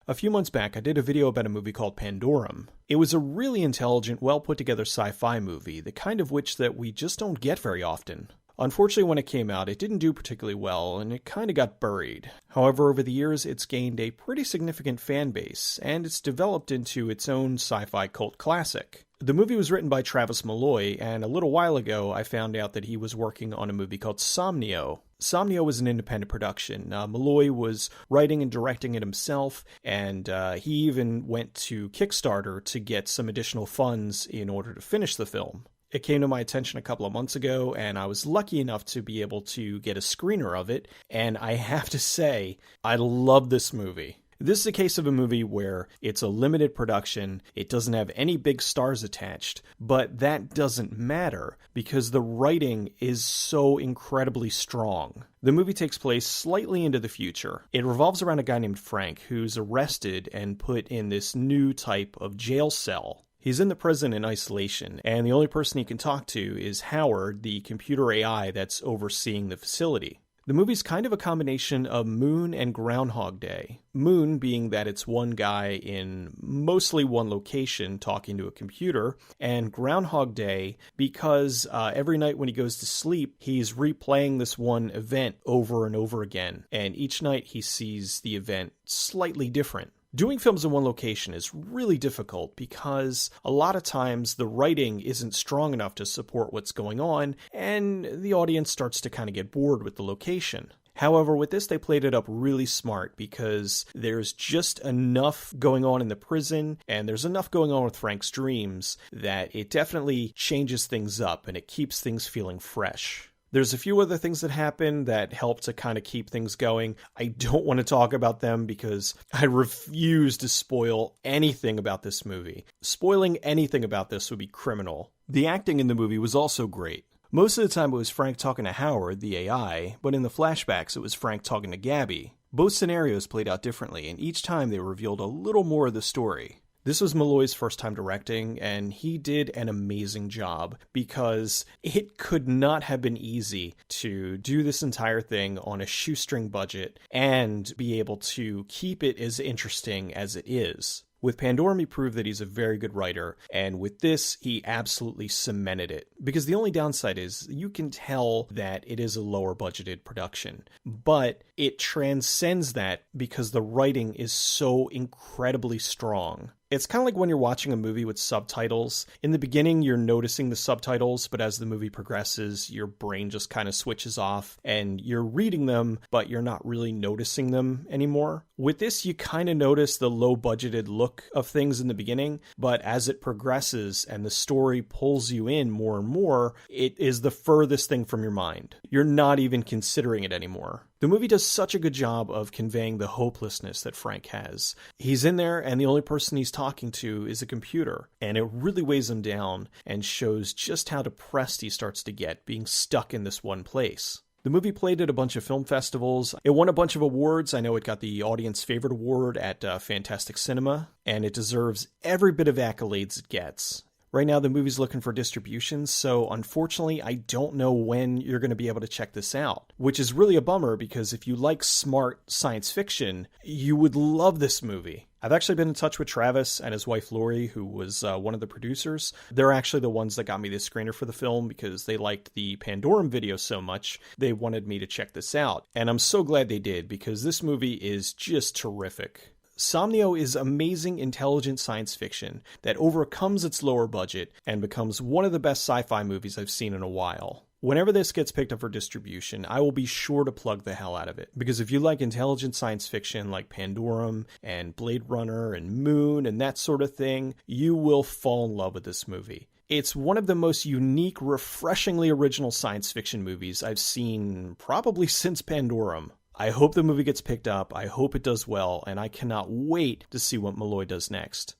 A few months back, I did a video about a movie called Pandorum. It was a really intelligent, well-put-together sci-fi movie, the kind of which that we just don't get very often. Unfortunately, when it came out, it didn't do particularly well, and it kind of got buried. However, over the years, it's gained a pretty significant fan base, and it's developed into its own sci-fi cult classic. The movie was written by Travis Milloy, and a little while ago, I found out that he was working on a movie called Somnio. Somnio was an independent production. Milloy was writing and directing it himself, and he even went to Kickstarter to get some additional funds in order to finish the film. It came to my attention a couple of months ago, and I was lucky enough to be able to get a screener of it, and I have to say, I love this movie. This is a case of a movie where it's a limited production, it doesn't have any big stars attached, but that doesn't matter because the writing is so incredibly strong. The movie takes place slightly into the future. It revolves around a guy named Frank who's arrested and put in this new type of jail cell. He's in the prison in isolation, and the only person he can talk to is Howard, the computer AI that's overseeing the facility. The movie's kind of a combination of Moon and Groundhog Day. Moon being that it's one guy in mostly one location talking to a computer, and Groundhog Day because every night when he goes to sleep, he's replaying this one event over and over again, and each night he sees the event slightly different. Doing films in one location is really difficult because a lot of times the writing isn't strong enough to support what's going on, and the audience starts to kind of get bored with the location. However, with this, they played it up really smart because there's just enough going on in the prison, and there's enough going on with Frank's dreams that it definitely changes things up and it keeps things feeling fresh. There's a few other things that happen that help to kind of keep things going. I don't want to talk about them because I refuse to spoil anything about this movie. Spoiling anything about this would be criminal. The acting in the movie was also great. Most of the time it was Frank talking to Howard, the AI, but in the flashbacks it was Frank talking to Gabby. Both scenarios played out differently, and each time they revealed a little more of the story. This was Milloy's first time directing, and he did an amazing job because it could not have been easy to do this entire thing on a shoestring budget and be able to keep it as interesting as it is. With Pandorum, he proved that he's a very good writer, and with this, he absolutely cemented it. Because the only downside is, you can tell that it is a lower budgeted production, but it transcends that because the writing is so incredibly strong. It's kind of like when you're watching a movie with subtitles. In the beginning, you're noticing the subtitles, but as the movie progresses, your brain just kind of switches off and you're reading them, but you're not really noticing them anymore. With this, you kind of notice the low-budgeted look of things in the beginning, but as it progresses and the story pulls you in more and more, it is the furthest thing from your mind. You're not even considering it anymore. The movie does such a good job of conveying the hopelessness that Frank has. He's in there and the only person he's talking to is a computer, and it really weighs him down and shows just how depressed he starts to get being stuck in this one place. The movie played at a bunch of film festivals. It won a bunch of awards. I know it got the Audience Favorite Award at Fantastic Cinema, and it deserves every bit of accolades it gets. Right now, the movie's looking for distribution, so unfortunately, I don't know when you're going to be able to check this out, which is really a bummer because if you like smart science fiction, you would love this movie. I've actually been in touch with Travis and his wife Lori, who was one of the producers. They're actually the ones that got me the screener for the film because they liked the Pandorum video so much, they wanted me to check this out. And I'm so glad they did because this movie is just terrific. Somnio is amazing, intelligent science fiction that overcomes its lower budget and becomes one of the best sci-fi movies I've seen in a while. Whenever this gets picked up for distribution, I will be sure to plug the hell out of it. Because if you like intelligent science fiction like Pandorum and Blade Runner and Moon and that sort of thing, you will fall in love with this movie. It's one of the most unique, refreshingly original science fiction movies I've seen probably since Pandorum. I hope the movie gets picked up, I hope it does well, and I cannot wait to see what Milloy does next.